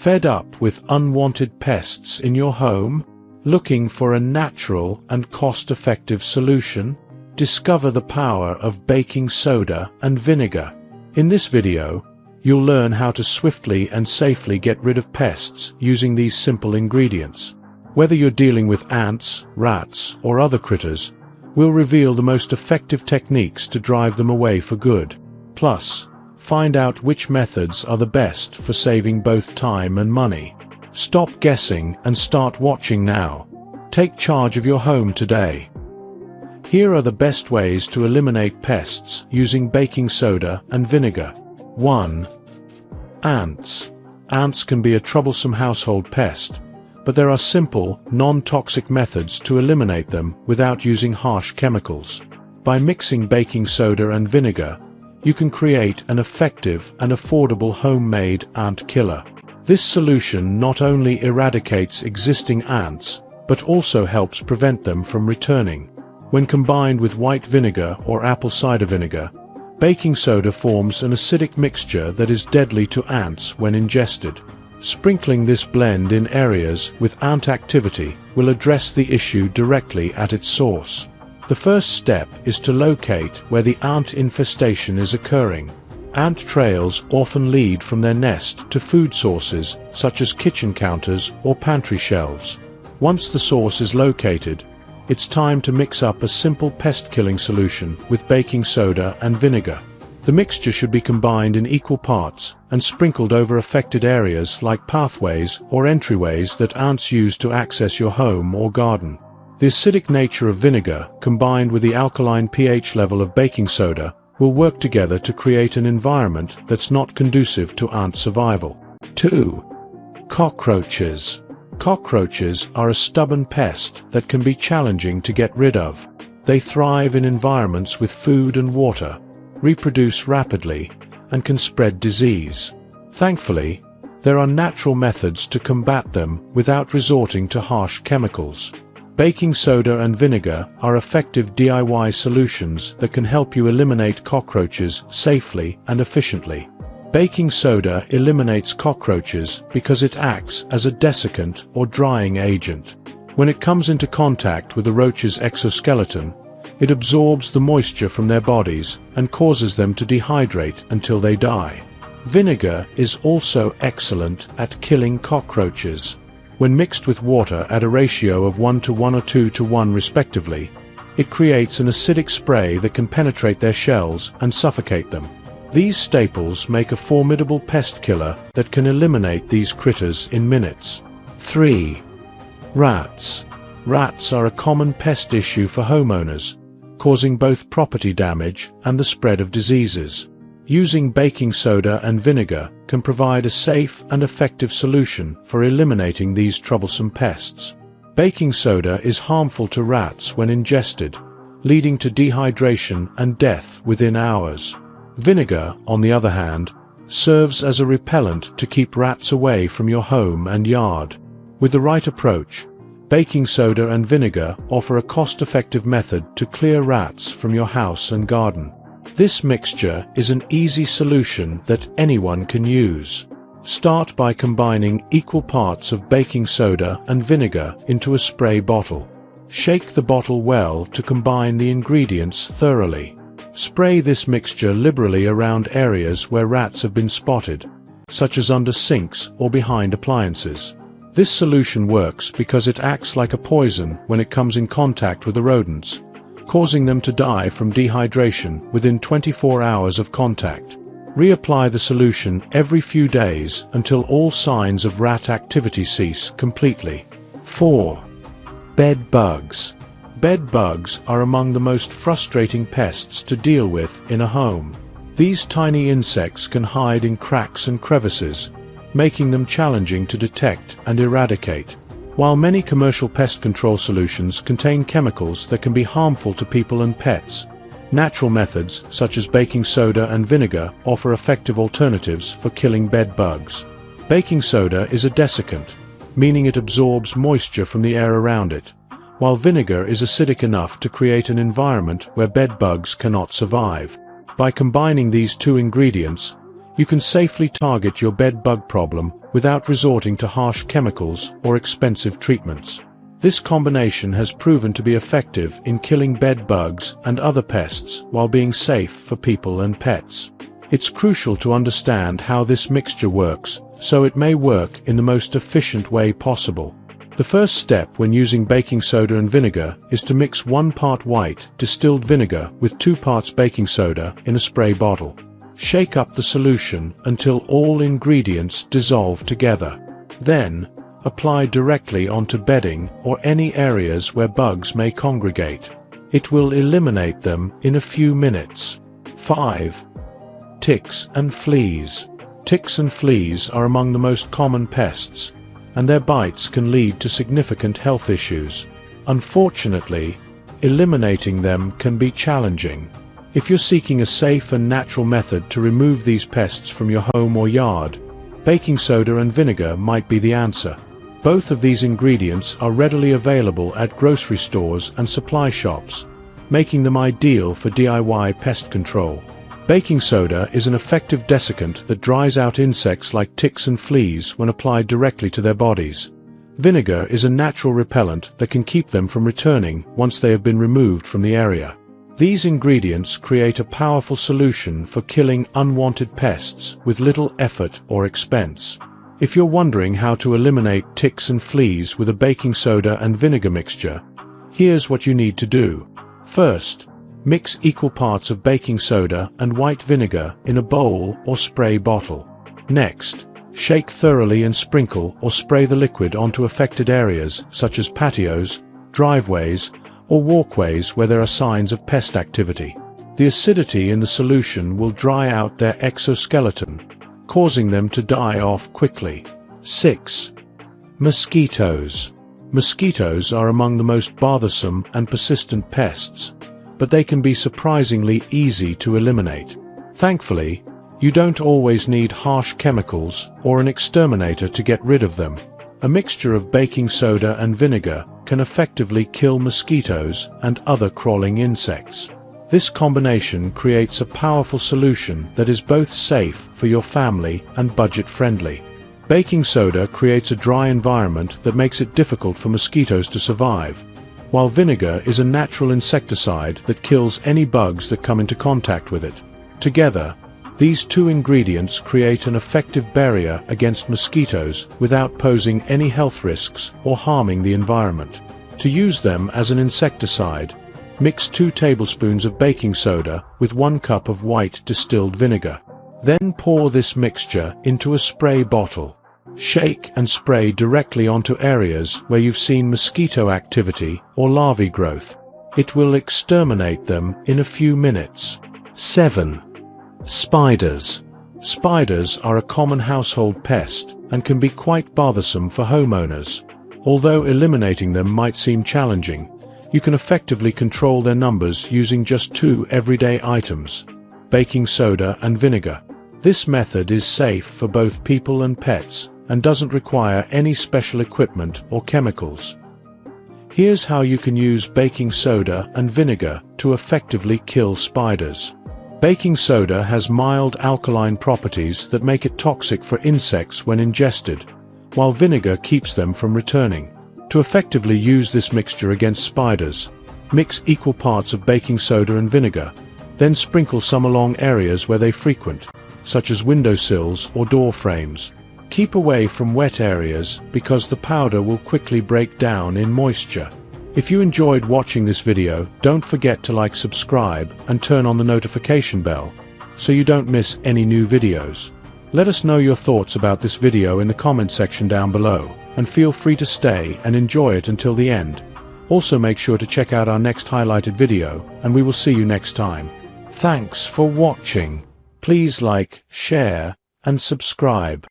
Fed up with unwanted pests in your home? Looking for a natural and cost-effective solution? Discover the power of baking soda and vinegar. In this video, you'll learn how to swiftly and safely get rid of pests using these simple ingredients. Whether you're dealing with ants, rats, or other critters, we'll reveal the most effective techniques to drive them away for good. Plus, find out which methods are the best for saving both time and money. Stop guessing and start watching now. Take charge of your home today. Here are the best ways to eliminate pests using baking soda and vinegar. 1. Ants. Ants can be a troublesome household pest, but there are simple, non-toxic methods to eliminate them without using harsh chemicals. By mixing baking soda and vinegar, you can create an effective and affordable homemade ant killer. This solution not only eradicates existing ants, but also helps prevent them from returning. When combined with white vinegar or apple cider vinegar, baking soda forms an acidic mixture that is deadly to ants when ingested. Sprinkling this blend in areas with ant activity will address the issue directly at its source. The first step is to locate where the ant infestation is occurring. Ant trails often lead from their nest to food sources such as kitchen counters or pantry shelves. Once the source is located, it's time to mix up a simple pest-killing solution with baking soda and vinegar. The mixture should be combined in equal parts and sprinkled over affected areas like pathways or entryways that ants use to access your home or garden. The acidic nature of vinegar, combined with the alkaline pH level of baking soda, will work together to create an environment that's not conducive to ant survival. 2. Cockroaches. Cockroaches are a stubborn pest that can be challenging to get rid of. They thrive in environments with food and water, reproduce rapidly, and can spread disease. Thankfully, there are natural methods to combat them without resorting to harsh chemicals. Baking soda and vinegar are effective DIY solutions that can help you eliminate cockroaches safely and efficiently. Baking soda eliminates cockroaches because it acts as a desiccant or drying agent. When it comes into contact with a roach's exoskeleton, it absorbs the moisture from their bodies and causes them to dehydrate until they die. Vinegar is also excellent at killing cockroaches. When mixed with water at a ratio of 1 to 1 or 2 to 1 respectively, it creates an acidic spray that can penetrate their shells and suffocate them. These staples make a formidable pest killer that can eliminate these critters in minutes. 3. Rats. Rats are a common pest issue for homeowners, causing both property damage and the spread of diseases. Using baking soda and vinegar can provide a safe and effective solution for eliminating these troublesome pests. Baking soda is harmful to rats when ingested, leading to dehydration and death within hours. Vinegar, on the other hand, serves as a repellent to keep rats away from your home and yard. With the right approach, baking soda and vinegar offer a cost-effective method to clear rats from your house and garden. This mixture is an easy solution that anyone can use. Start by combining equal parts of baking soda and vinegar into a spray bottle. Shake the bottle well to combine the ingredients thoroughly. Spray this mixture liberally around areas where rats have been spotted, such as under sinks or behind appliances. This solution works because it acts like a poison when it comes in contact with the rodents, causing them to die from dehydration within 24 hours of contact. Reapply the solution every few days until all signs of rat activity cease completely. 4. Bed bugs. Bed bugs are among the most frustrating pests to deal with in a home. These tiny insects can hide in cracks and crevices, making them challenging to detect and eradicate. While many commercial pest control solutions contain chemicals that can be harmful to people and pets, natural methods such as baking soda and vinegar offer effective alternatives for killing bed bugs. Baking soda is a desiccant, meaning it absorbs moisture from the air around it, while vinegar is acidic enough to create an environment where bed bugs cannot survive. By combining these two ingredients, You can safely target your bed bug problem without resorting to harsh chemicals or expensive treatments. This combination has proven to be effective in killing bed bugs and other pests while being safe for people and pets. It's crucial to understand how this mixture works, so it may work in the most efficient way possible. The first step when using baking soda and vinegar is to mix 1 part white distilled vinegar with 2 parts baking soda in a spray bottle. Shake up the solution until all ingredients dissolve together. Then, apply directly onto bedding or any areas where bugs may congregate. It will eliminate them in a few minutes. 5. Ticks and fleas. Ticks and fleas are among the most common pests, and their bites can lead to significant health issues. Unfortunately, eliminating them can be challenging. If you're seeking a safe and natural method to remove these pests from your home or yard, baking soda and vinegar might be the answer. Both of these ingredients are readily available at grocery stores and supply shops, making them ideal for DIY pest control. Baking soda is an effective desiccant that dries out insects like ticks and fleas when applied directly to their bodies. Vinegar is a natural repellent that can keep them from returning once they have been removed from the area. These ingredients create a powerful solution for killing unwanted pests with little effort or expense. If you're wondering how to eliminate ticks and fleas with a baking soda and vinegar mixture, here's what you need to do. First, mix equal parts of baking soda and white vinegar in a bowl or spray bottle. Next, shake thoroughly and sprinkle or spray the liquid onto affected areas such as patios, driveways, or walkways where there are signs of pest activity. The acidity in the solution will dry out their exoskeleton, causing them to die off quickly. 6. Mosquitoes. Mosquitoes are among the most bothersome and persistent pests, but they can be surprisingly easy to eliminate. Thankfully, you don't always need harsh chemicals or an exterminator to get rid of them. A mixture of baking soda and vinegar can effectively kill mosquitoes and other crawling insects. This combination creates a powerful solution that is both safe for your family and budget-friendly. Baking soda creates a dry environment that makes it difficult for mosquitoes to survive, while vinegar is a natural insecticide that kills any bugs that come into contact with it. Together, these two ingredients create an effective barrier against mosquitoes without posing any health risks or harming the environment. To use them as an insecticide, mix 2 tablespoons of baking soda with 1 cup of white distilled vinegar. Then pour this mixture into a spray bottle. Shake and spray directly onto areas where you've seen mosquito activity or larvae growth. It will exterminate them in a few minutes. 7. Spiders. Spiders are a common household pest and can be quite bothersome for homeowners. Although eliminating them might seem challenging, you can effectively control their numbers using just 2 everyday items: baking soda and vinegar. This method is safe for both people and pets and doesn't require any special equipment or chemicals. Here's how you can use baking soda and vinegar to effectively kill spiders. Baking soda has mild alkaline properties that make it toxic for insects when ingested, while vinegar keeps them from returning. To effectively use this mixture against spiders, mix equal parts of baking soda and vinegar, then sprinkle some along areas where they frequent, such as windowsills or door frames. Keep away from wet areas because the powder will quickly break down in moisture. If you enjoyed watching this video, don't forget to like, subscribe, and turn on the notification bell, so you don't miss any new videos. Let us know your thoughts about this video in the comment section down below, and feel free to stay and enjoy it until the end. Also make sure to check out our next highlighted video, and we will see you next time. Thanks for watching. Please like, share, and subscribe.